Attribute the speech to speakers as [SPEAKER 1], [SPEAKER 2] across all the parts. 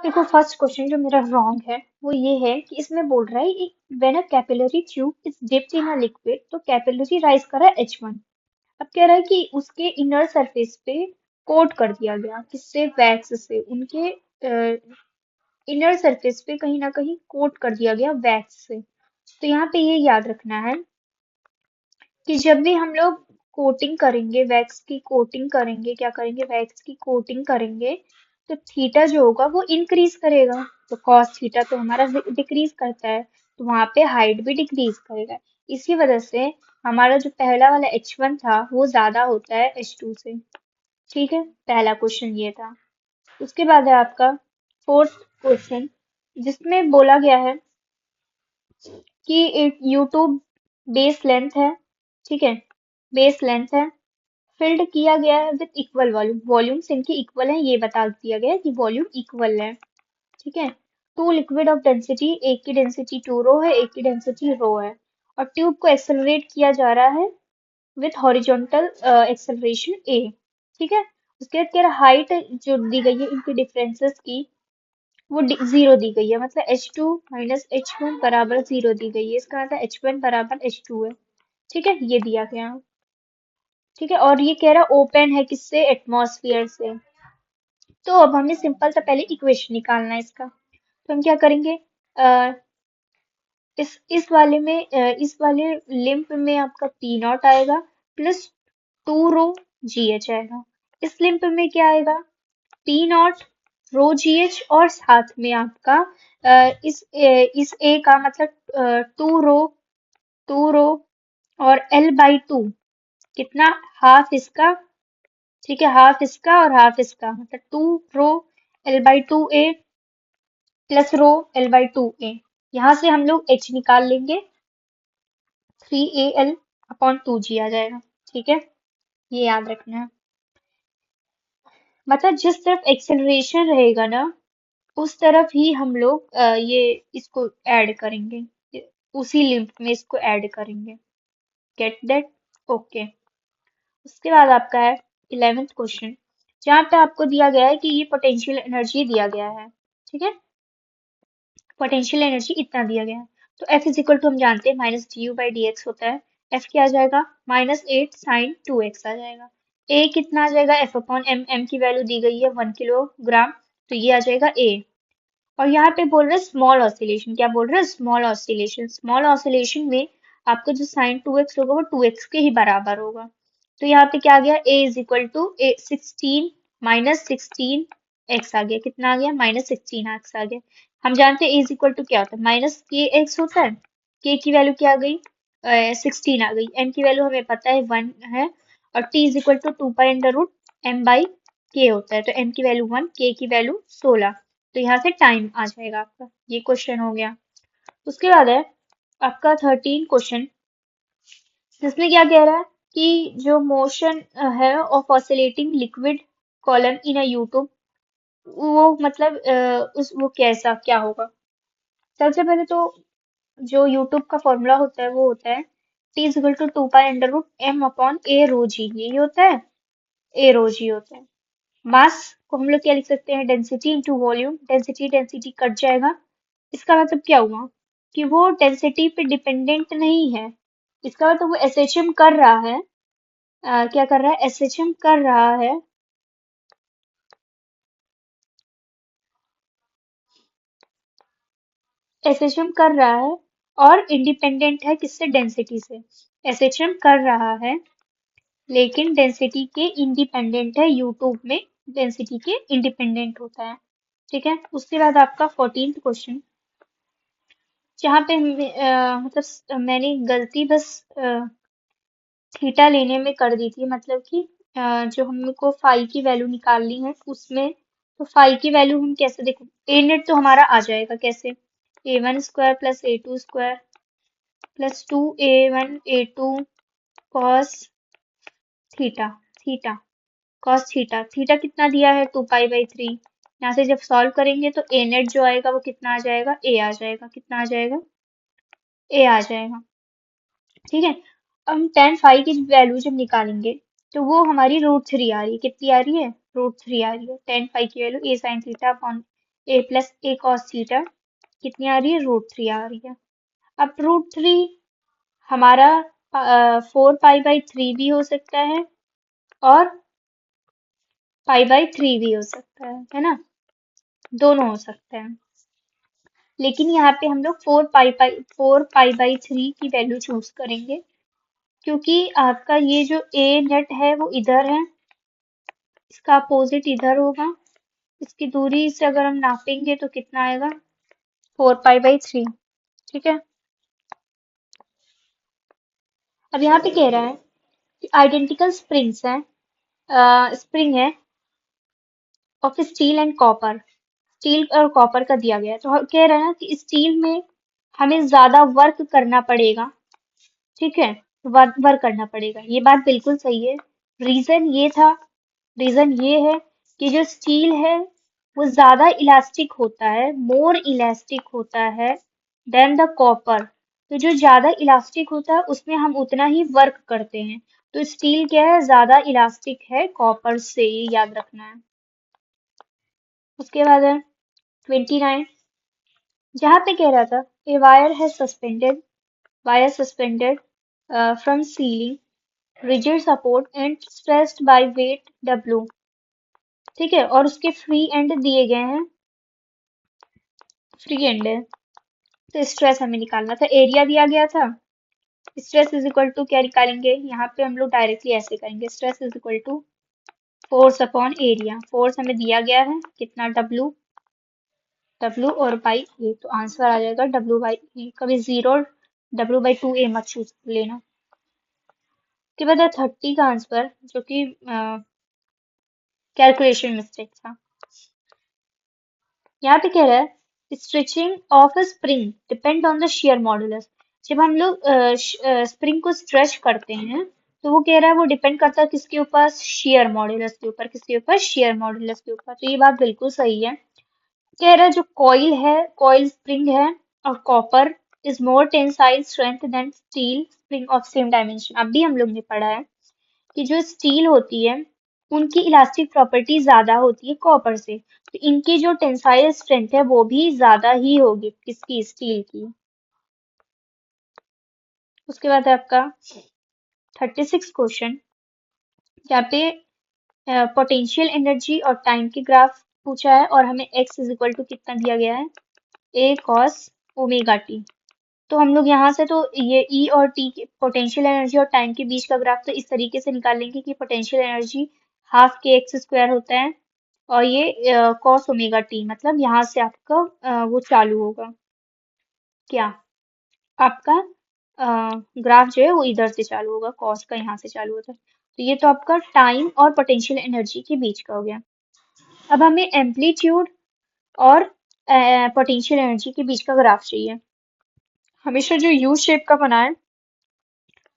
[SPEAKER 1] देखो first question जो मेरा रॉन्ग है वो ये है कि इसमें बोल रहा है when a capillary tube is dipped in a liquid तो कैपिलरी राइज कर रहा है H1। अब कह रहा है कि उसके इनर सरफेस पे कोट कर दिया गया किससे, वैक्स से। उनके इनर सरफेस पे कहीं ना कहीं कोट कर दिया गया वैक्स से। तो यहाँ पे ये याद रखना है कि जब भी हम लोग कोटिंग करेंगे, वैक्स की कोटिंग करेंगे, क्या करेंगे, वैक्स की कोटिंग करेंगे, तो थीटा जो होगा वो इंक्रीज करेगा। तो कॉस थीटा तो हमारा डिक्रीज करता है, तो वहां पे हाइट भी डिक्रीज करेगा। इसी वजह से हमारा जो पहला वाला H1 था वो ज्यादा होता है H2 से। ठीक है, पहला क्वेश्चन ये था। उसके बाद है आपका फोर्थ क्वेश्चन, जिसमें बोला गया है कि एक यूट्यूब बेस लेंथ है, ठीक है, बेस लेंथ है, फिल्ड किया गया है विद इक्वल वॉल्यूम, वॉल्यूम्स इनके इक्वल है, ये बता दिया गया है कि वॉल्यूम इक्वल है। ठीक है, टू लिक्विड ऑफ डेंसिटी, एक की डेंसिटी 2 रो है, एक की डेंसिटी रो है, और ट्यूब को एक्सेलरेट किया जा रहा है विथ हॉरिजॉन्टल एक्सेलरेशन ए। ठीक है, उसके बाद कह रहा हाइट जो दी गई है इनकी डिफरेंसेस की वो जीरो दी गई है, मतलब H2 माइनस H1 बराबर जीरो दी गई है, इसका मतलब H1 बराबर H2 है। ठीक है, ये दिया गया। ठीक है, और ये कह रहा ओपन है किससे, एटमॉस्फेयर से। तो अब हमें सिंपल सा पहले इक्वेशन निकालना है इसका। तो हम क्या करेंगे, अ, इस वाले में इस वाले लिम्प में आपका पी नॉट आएगा प्लस 2 रो जी एच आएगा। इस लिम्प में क्या आएगा, P naught rho g h, और साथ में आपका इस ए का मतलब 2 रो और L/2 कितना, हाफ इसका, ठीक है, हाफ इसका और हाफ इसका, मतलब 2 रो L/2A प्लस रो L/2A। यहाँ से हम लोग H निकाल लेंगे, 3AL/2G आ जाएगा। ठीक है, ये याद रखना है। मतलब जिस तरफ एक्सेलरेशन रहेगा ना उस तरफ ही हम लोग ये इसको ऐड करेंगे, उसी लिंक में इसको ऐड करेंगे। Get that? ओके। उसके बाद आपका है 11th क्वेश्चन, जहाँ पे आपको दिया गया है कि ये पोटेंशियल एनर्जी दिया गया है। ठीक है, पोटेंशियल एनर्जी इतना दिया गया है। तो F इज इक्वल टू हम जानते हैं minus D you by D x होता है। F क्या आ जाएगा, -8 sin 2x आ जाएगा। A कितना आ जाएगा, F अपॉन एम, एम की वैल्यू दी गई है 1 किलोग्राम, तो ये आ जाएगा A। और यहाँ पे बोल रहे हैं स्मॉल ऑसिलेशन, क्या बोल रहे हैं, स्मॉल ऑसिलेशन। स्मॉल ऑसिलेशन में आपका जो sin 2x होगा वो 2x के ही बराबर होगा। तो यहाँ पे क्या आ गया, A is equal to 16 - 16 x आ गया, कितना आ गया, -16 x आ गया। हम जानते हैं A इज इक्वल टू क्या होता है, -kx होता है। K की वैल्यू क्या आ गई, 16 आ गई। M की वैल्यू हमें पता है 1 है, और T is equal to 2 pi under root m/k होता है। तो M की वैल्यू 1, K की वैल्यू 16। तो यहाँ से टाइम आ जाएगा आपका, ये क्वेश्चन हो गया। उसके बाद है आपका 13 क्वेश्चन, जिसमें क्या कह रहा है कि जो मोशन है of oscillating liquid column in a YouTube, वो मतलब उस वो कैसा क्या होगा। सबसे पहले तो जो यूट्यूब का फॉर्मूला होता है वो होता है T is equal to 2 pi under root m/a rho g, यही होता है, a रो जी होता है। मास को हम लोग क्या लिख सकते हैं, density into volume, density density cut जाएगा। इसका मतलब क्या हुआ कि वो डेंसिटी पे डिपेंडेंट नहीं है। इसका मतलब वो एसएचएम कर रहा है, क्या कर रहा है, एसएचएम कर रहा है, एसएचएम कर रहा है, और इंडिपेंडेंट है किससे, डेंसिटी से। एसएचएम कर रहा है लेकिन डेंसिटी के इंडिपेंडेंट है, यूट्यूब में डेंसिटी के इंडिपेंडेंट होता है। ठीक है, उसके बाद आपका 14th क्वेश्चन, जहाँ पे मतलब मैंने गलती बस थीटा लेने में कर दी थी, मतलब कि जो हमको फाई की वैल्यू निकालनी है उसमें, तो फाई की वैल्यू हम कैसे, देखो ए नेट तो हमारा आ जाएगा कैसे, A1 square plus A2 square plus 2A1 A2 cos theta, theta cos theta, theta कितना दिया है 2 पाई/3। यहाँ से जब सॉल्व करेंगे तो ए नेट जो आएगा वो कितना आ जाएगा, ए आ जाएगा, कितना आ जाएगा, ए आ जाएगा। ठीक है, अब हम tan फाई की वैल्यू जब निकालेंगे तो वो हमारी √3 आ रही है, कितनी आ रही है, √3 आ रही है। tan फाई की value A sin theta upon A plus A cos theta कितनी आ रही है, √3 आ रही है। अब √3 हमारा 4π/3 भी हो सकता है और π/3 भी हो सकता है ना, दोनों हो सकते हैं। लेकिन यहाँ पे हम लोग 4π/3 की वैल्यू चूज करेंगे, क्योंकि आपका ये जो ए नेट है वो इधर है, इसका अपोजिट इधर होगा, इसकी दूरी से अगर हम नापेंगे तो कितना आएगा, 4π/3। ठीक है। अब यहाँ पे कह रहा है कि आइडेंटिकल स्प्रिंग्स हैं, स्प्रिंग है of steel and copper, steel और कॉपर का दिया गया है। तो कह रहा है ना कि स्टील में हमें ज्यादा वर्क करना पड़ेगा। ठीक है, वर्क करना पड़ेगा, ये बात बिल्कुल सही है। रीजन ये था, रीजन ये है कि जो स्टील है वो ज्यादा इलास्टिक होता है, मोर इलास्टिक होता है देन द कॉपर। तो जो ज्यादा इलास्टिक होता है उसमें हम उतना ही वर्क करते हैं। तो स्टील क्या है, ज्यादा इलास्टिक है कॉपर से, ये याद रखना है। उसके बाद है 29, जहाँ पे कह रहा था ए वायर है suspended, wire suspended from ceiling rigid support and stressed by weight W। ठीक है, और उसके फ्री एंड दिए गए हैं, फ्री एंड है। तो स्ट्रेस हमें निकालना था, एरिया दिया गया था, स्ट्रेस इज इक्वल टू क्या निकालेंगे, यहाँ पे हम लोग डायरेक्टली ऐसे करेंगे, stress is equal to force upon area. Force हमें दिया गया है कितना, W, W और बाई ए, तो आंसर आ जाएगा W/A। कभी 0 W/2A मत चूज लेना। उसके बाद 30 का आंसर, जो कि कैलकुलेशन मिस्टेक था। यहाँ पे कह रहा है stretching of a spring depend on the shear modulus. जब हम लोग स्प्रिंग को स्ट्रेच करते हैं तो वो कह रहा है वो डिपेंड करता है किसके ऊपर, shear मॉडुलस के ऊपर, किसके ऊपर, shear मॉडुलस के ऊपर। तो ये बात बिल्कुल सही है। कह रहा है जो कॉइल है, कॉइल स्प्रिंग है और copper is more tensile strength than steel spring of same dimension. अब भी हम लोग ने पढ़ा है कि जो स्टील होती है उनकी इलास्टिक प्रॉपर्टी ज्यादा होती है कॉपर से, तो इनकी जो टेंसाइल स्ट्रेंथ है वो भी ज्यादा ही होगी, किसकी, स्टील की। उसके बाद है आपका 36 क्वेश्चन, जहाँ पे पोटेंशियल एनर्जी और टाइम की ग्राफ पूछा है और हमें x इज इक्वल टू कितना दिया गया है, a cos ओमेगा टी। तो हम लोग यहाँ से तो ये E और T के पोटेंशियल एनर्जी और टाइम के बीच का ग्राफ तो इस तरीके से निकालेंगे कि पोटेंशियल एनर्जी हाफ के एक्स स्क्वायर होता है और ये कॉस ओमेगा टी, मतलब यहाँ से आपका वो चालू होगा, क्या, आपका ग्राफ जो है वो इधर से चालू होगा, कॉस का यहाँ से चालू होता है। तो ये तो आपका टाइम और पोटेंशियल एनर्जी के बीच का हो गया। अब हमें एम्पलीट्यूड और पोटेंशियल एनर्जी के बीच का ग्राफ चाहिए। हमेशा जो यू शेप का बना है,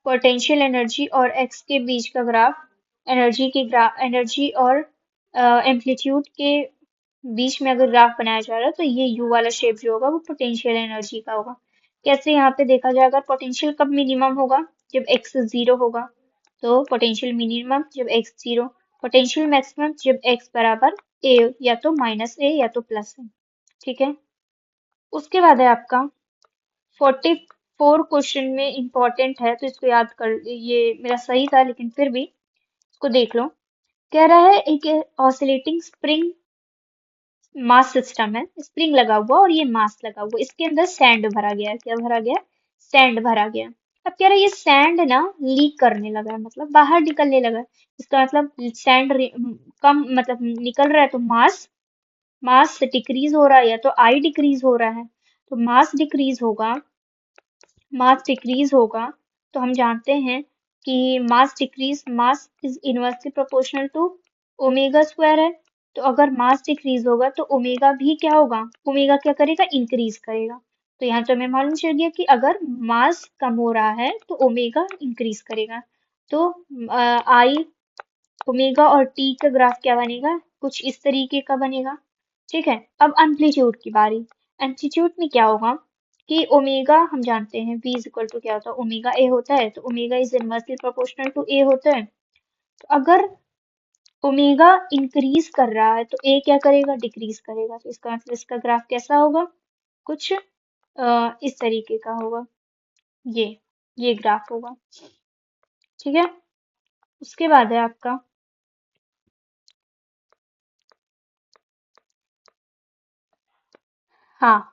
[SPEAKER 1] पोटेंशियल एनर्जी और एक्स के बीच का ग्राफ, एनर्जी और एम्पलीट्यूड के बीच में अगर ग्राफ बनाया जा रहा है तो ये यू वाला शेप जो होगा वो पोटेंशियल एनर्जी का होगा। कैसे, यहाँ पे देखा जाएगा पोटेंशियल कब मिनिमम होगा, जब एक्स 0 होगा, तो पोटेंशियल मिनिमम जब एक्स 0, पोटेंशियल मैक्सिमम जब एक्स बराबर ए, या तो -a या तो प्लस है। ठीक है। उसके बाद है आपका 44 क्वेश्चन में इंपॉर्टेंट है तो इसको याद कर, ये मेरा सही था लेकिन फिर भी इसको देख लो। कह रहा है एक ऑसिलेटिंग स्प्रिंग मास सिस्टम है, स्प्रिंग लगा हुआ और ये मास लगा हुआ, इसके अंदर सैंड भरा गया, क्या भरा गया, सैंड भरा गया। अब कह रहा है ये सैंड ना लीक करने लगा है, मतलब बाहर निकलने लगा है। इसका मतलब सैंड कम, मतलब निकल रहा है, तो मास, मास डिक्रीज हो रहा है या तो आई डिक्रीज हो रहा है। तो मास डिक्रीज होगा, मास डिक्रीज होगा, तो हम जानते हैं कि mass is inversely proportional to omega square है। तो अगर मास डिक्रीज होगा तो ओमेगा भी क्या होगा, ओमेगा क्या करेगा, इंक्रीज करेगा। तो यहाँ तो हमें मालूम चल गया कि अगर मास कम हो रहा है तो ओमेगा इंक्रीज करेगा। तो आई, ओमेगा और टी का ग्राफ क्या बनेगा, कुछ इस तरीके का बनेगा। ठीक है। अब एम्पलीट्यूड की बारी, एम्पलीट्यूड में क्या होगा कि ओमेगा हम जानते हैं v इज इक्वल टू क्या होता है, ओमेगा ए होता है, तो omega is inversely proportional to A होता है। तो अगर ओमेगा इंक्रीज कर रहा है तो ए क्या करेगा, डिक्रीज करेगा। तो इसका मतलब इसका ग्राफ कैसा होगा, कुछ इस तरीके का होगा। ये ये ग्राफ होगा। ठीक है। उसके बाद है आपका, हाँ,